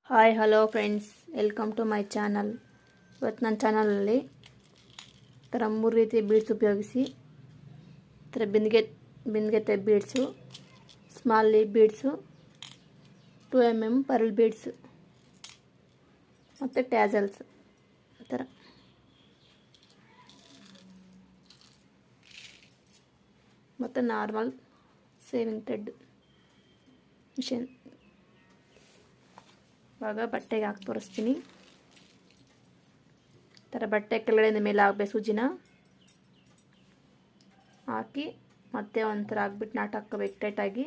Hi hello friends, welcome to my channel. ಇವತ್ತು ನನ್ನ ಚಾನಲಲ್ಲಿ ಥರ 3 ರೀತಿ ಬೀಡ್ಸ್ ಉಪಯೋಗಿಸಿ ಥರ ಬಿಂದಿಗೆ beads, small leaf beads, 2mm pearl beads ಮತ್ತು ಟ್ಯಾಸಲ್ಸ್ ಆ ಥರ ಮತ್ತು ನಾರ್ಮಲ್ ಸೇವಿಂಗ್ ಥ್ರೆಡ್ ಮಿಷನ್. ಇವಾಗ ಬಟ್ಟೆಗೆ ಹಾಕಿ ತೋರಿಸ್ತೀನಿ. ಥರ ಬಟ್ಟೆ ಕೆಳಗಡೆ ಮೇಲೆ ಹಾಕಬೇಕು. ಸೂಜಿನ ಹಾಕಿ ಮತ್ತೆ ಒಂಥರ ಹಾಕ್ಬಿಟ್ಟು ನಾಟ್ ಹಾಕ್ಕೋಬೇಕು ಟೈಟಾಗಿ.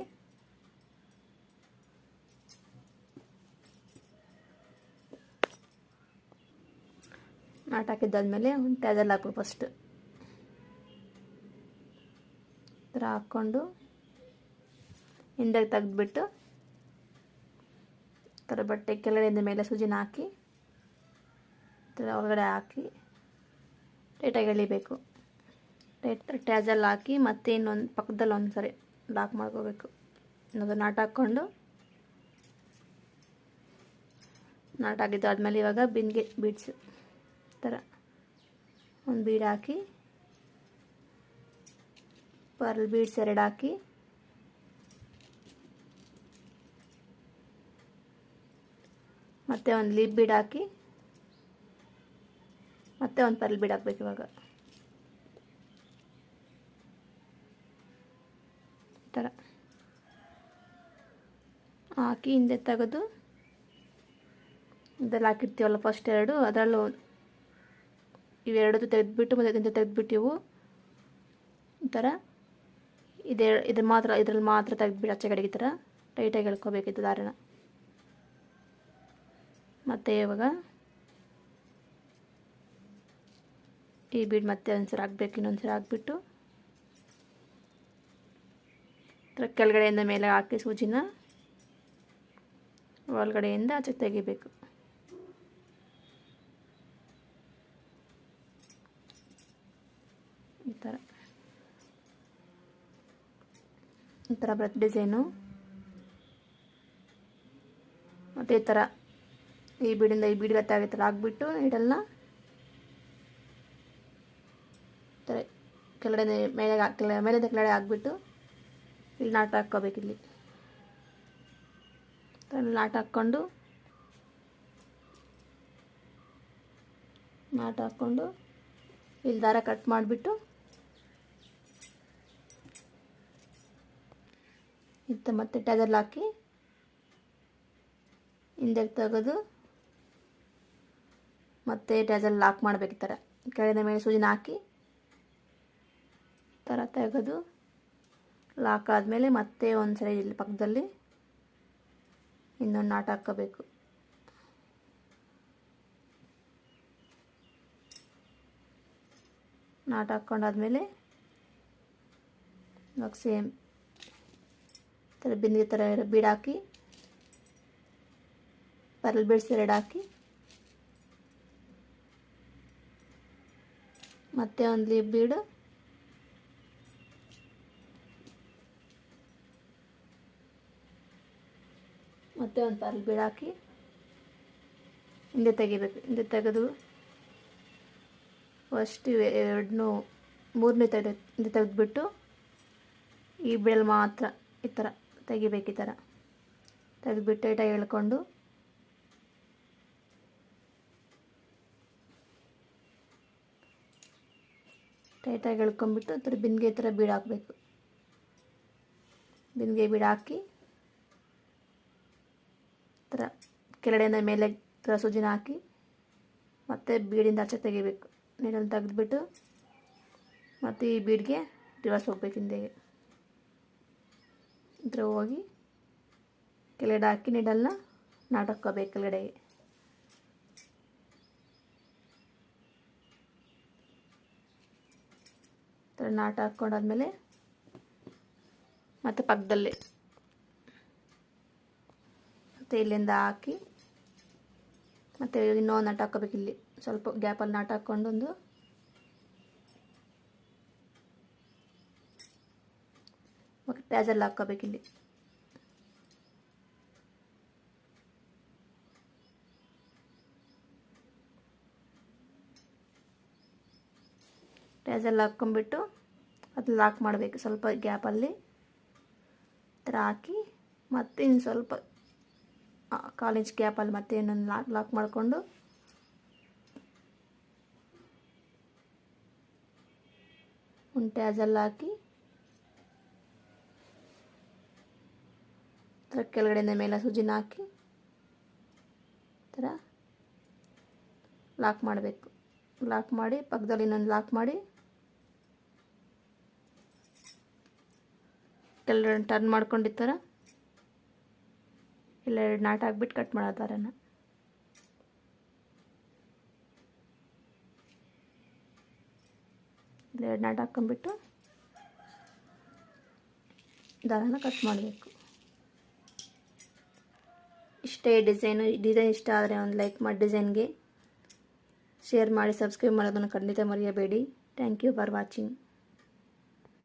ನಾಟ್ ಹಾಕಿದ್ದಾದ್ಮೇಲೆ ಒಂದು ಟ್ಯಾಸಲ್ ಹಾಕಬೇಕು. ಫಸ್ಟ್ ಥರ ಹಾಕ್ಕೊಂಡು ಹಿಂದೆ ತೆಗೆದ್ಬಿಟ್ಟು ಥರ ಬಟ್ಟೆ ಕೆಳಗಡೆಯಿಂದ ಮೇಲೆ ಸೂಜಿನ ಹಾಕಿ ಥರ ಒಳಗಡೆ ಹಾಕಿ ಟೈಟಾಗಿ ಎಳಿಬೇಕು. ಟ್ಯಾಸಲ್ ಹಾಕಿ ಮತ್ತೆ ಇನ್ನೊಂದು ಪಕ್ಕದಲ್ಲಿ ಒಂದು ಸರಿ ಲಾಕ್ ಮಾಡ್ಕೋಬೇಕು. ಇನ್ನೊಂದು ನಾಟ್ ಹಾಕ್ಕೊಂಡು ನಾಟ್ ಹಾಕಿದ್ದು ಆದಮೇಲೆ ಇವಾಗ ಬಿಂದಿಗೆ ಬೀಡ್ಸ್ ಥರ ಒಂದು ಬೀಡ್ ಹಾಕಿ, ಪರ್ಲ್ ಬೀಡ್ಸ್ 2 ಹಾಕಿ, ಮತ್ತೆ ಒಂದು ಲೀಫ್ ಬೀಡ್ ಹಾಕಿ, ಮತ್ತೆ ಒಂದು ಪರ್ಲ್ ಬೀಡ್ ಹಾಕ್ಬೇಕು. ಇವಾಗ ಥರ ಹಾಕಿ ಹಿಂದೆ ತೆಗೆದು ಇದೆಲ್ಲ ಹಾಕಿರ್ತೀವಲ್ಲ ಫಸ್ಟ್ 2 ಅದರಲ್ಲೂ ಇವೆರಡು ತೆಗೆದ್ಬಿಟ್ಟು ಮತ್ತೆ ಇದರಿಂದ ತೆಗೆದ್ಬಿಟ್ಟು ಇವು ಈ ಥರ ಇದ್ರಲ್ಲಿ ಮಾತ್ರ ತೆಗೆದ್ಬಿಟ್ಟು ಆಚೆ ಕಡೆಗೆ ಈ ಥರ ಟೈಟಾಗಿ ಎಳ್ಕೊಬೇಕಿತ್ತು ದಾರನ. ಮತ್ತು ಇವಾಗ ಈ ಬೀಡ್ ಮತ್ತೆ ಒಂದ್ಸರಿ ಹಾಕ್ಬೇಕು. ಇನ್ನೊಂದ್ಸರಿ ಹಾಕ್ಬಿಟ್ಟು ಕೆಳಗಡೆಯಿಂದ ಮೇಲೆ ಹಾಕಿ ಸೂಜಿನ ಒಳಗಡೆಯಿಂದ ಆಚೆ ತೆಗಿಬೇಕು. ಈ ಥರ ಬರುತ್ತೆ ಡಿಸೈನು. ಮತ್ತು ಈ ಥರ ಈ ಬೀಡಿಂದ ಈ ಬೀಡಿಗೆ ಆಗೋ ಥರ ಹಾಕ್ಬಿಟ್ಟು ನೀಡಲ್ನ ಥರ ಕೆಳಗಡೆ ಮೇಲಿಂದ ಕೆಳಗಡೆ ಹಾಕ್ಬಿಟ್ಟು ಇಲ್ಲಿ ನಾಟ್ ಹಾಕ್ಕೋಬೇಕು. ಇಲ್ಲಿ ನಾಟ್ ಹಾಕ್ಕೊಂಡು ಇಲ್ಲಿ ದಾರ ಕಟ್ ಮಾಡಿಬಿಟ್ಟು ಮತ್ತೆ ಟ್ಯಾಸಲ್ ಹಾಕಿ ಹಿಂದೆ ತೆಗೆದು ಮತ್ತೆ ಟ್ಯಾಸಲ್ ಲಾಕ್ ಮಾಡಬೇಕು. ಈ ಥರ ಕೆಳಗಿನ ಮೇಲೆ ಸೂಜಿನ ಹಾಕಿ ಥರ ತೆಗೆದು ಲಾಕ್ ಆದಮೇಲೆ ಮತ್ತೆ ಒಂದು ಸರಿ ಇಲ್ಲಿ ಪಕ್ಕದಲ್ಲಿ ಇನ್ನೊಂದು ನಾಟ್ ಹಾಕ್ಕೋಬೇಕು. ನಾಟ್ ಹಾಕ್ಕೊಂಡಾದ್ಮೇಲೆ ಇವಾಗ ಸೇಮ್ ಥರ ಬಿಂದಿಗೆ ಥರ ಬೀಡ್ ಹಾಕಿ, ಪರ್ಲ್ ಬೀಡ್ಸ್ 2 ಹಾಕಿ, ಮತ್ತೆ ಒಂದು ಲೀಫ್ ಬೀಡು, ಮತ್ತೆ ಒಂದು ಪರ್ಲ್ ಬೀಡ್ ಹಾಕಿ ಹಿಂದೆ ತೆಗಿಬೇಕು. ಹಿಂದೆ ತೆಗೆದು ಫಸ್ಟ್ ಮೂರನೇ ಹಿಂದೆ ತೆಗೆದ್ಬಿಟ್ಟು ಈ ಬೀಡಲ್ಲಿ ಮಾತ್ರ ಈ ಥರ ತೆಗಿಬೇಕು. ಈ ಥರ ತೆಗೆದ್ಬಿಟ್ಟು ಟೈಟಾಗಿ ಎಳ್ಕೊಂಡು ಟೈಟಾಗಿ ಎಳ್ಕೊಂಡ್ಬಿಟ್ಟು ಥರ ಬಿಂದಿಗೆ ಥರ ಬೀಡ್ ಹಾಕಬೇಕು. ಬಿಂದಿಗೆ ಬೀಡ್ ಹಾಕಿ ಥರ ಕೆಳಗಡೆಯಿಂದ ಮೇಲೆ ಥರ ಸೂಜಿನ ಹಾಕಿ ಮತ್ತೆ ಬೀಡಿಂದ ಆಚೆ ತೆಗಿಬೇಕು. ನೀಡನ್ನು ತೆಗೆದ್ಬಿಟ್ಟು ಮತ್ತು ಈ ಬೀಡ್ಗೆ ರಿವರ್ಸ್ ಹೋಗ್ಬೇಕು. ಹಿಂದೆಗೆ ಈ ಥರ ಹೋಗಿ ಕೆಳಗಡೆ ಹಾಕಿ ನೀಡಲ್ನ ನಾಟ್ ಹಾಕ್ಕೋಬೇಕು. ಕೆಳಗಡೆಗೆ ಥರ ನಾಟ್ ಹಾಕ್ಕೊಂಡಾದ್ಮೇಲೆ ಮತ್ತು ಪಕ್ಕದಲ್ಲಿ ಮತ್ತು ಇಲ್ಲಿಂದ ಹಾಕಿ ಮತ್ತು ಇನ್ನೊಂದು ನಾಟ್ ಹಾಕ್ಕೋಬೇಕು. ಇಲ್ಲಿ ಸ್ವಲ್ಪ ಗ್ಯಾಪಲ್ಲಿ ನಾಟ್ ಹಾಕ್ಕೊಂಡೊಂದು ಟ್ಯಾಸಲ್ ಹಾಕ್ಕೋಬೇಕು. ಇಲ್ಲಿ ಟ್ಯಾಸಲ್ ಹಾಕ್ಕೊಂಬಿಟ್ಟು ಅದು ಲಾಕ್ ಮಾಡಬೇಕು. ಸ್ವಲ್ಪ ಗ್ಯಾಪಲ್ಲಿ ಥರ ಹಾಕಿ ಮತ್ತೆ ಇನ್ನು ಸ್ವಲ್ಪ 1/4 ಇಂಚ್ ಗ್ಯಾಪಲ್ಲಿ ಮತ್ತೆ ಇನ್ನೊಂದು ಲಾಕ್ ಮಾಡಿಕೊಂಡು ಒಂದು ಟ್ಯಾಸಲ್ ಹಾಕಿ ಥರ ಕೆಳಗಡೆಯಿಂದ ಮೇಲೆ ಸೂಜಿನ ಹಾಕಿ ಥರ ಲಾಕ್ ಮಾಡಬೇಕು. ಲಾಕ್ ಮಾಡಿ ಪಕ್ಕದಲ್ಲಿ ಇನ್ನೊಂದು ಲಾಕ್ ಮಾಡಿ ಕೆಳಗಡೆ ಟರ್ನ್ ಮಾಡ್ಕೊಂಡು ಥರ ಇಲ್ಲ 2 ನಾಟ್ ಹಾಕ್ಬಿಟ್ಟು ಕಟ್ ಮಾಡೋ ಥರನ ಇಲ್ಲ 2 ನಾಟ್ ಹಾಕ್ಕೊಂಬಿಟ್ಟು ದಾರನ ಕಟ್ ಮಾಡಬೇಕು. ಇಷ್ಟೇ ಡಿಸೈನ್ ಇಷ್ಟ ಆದರೆ ಒಂದು ಲೈಕ್ ಮಾಡಿ, ಡಿಸೈನ್ಗೆ ಶೇರ್ ಮಾಡಿ, ಸಬ್ಸ್ಕ್ರೈಬ್ ಮಾಡೋದನ್ನು ಖಂಡಿತ ಮರೆಯಬೇಡಿ. Thank you for watching.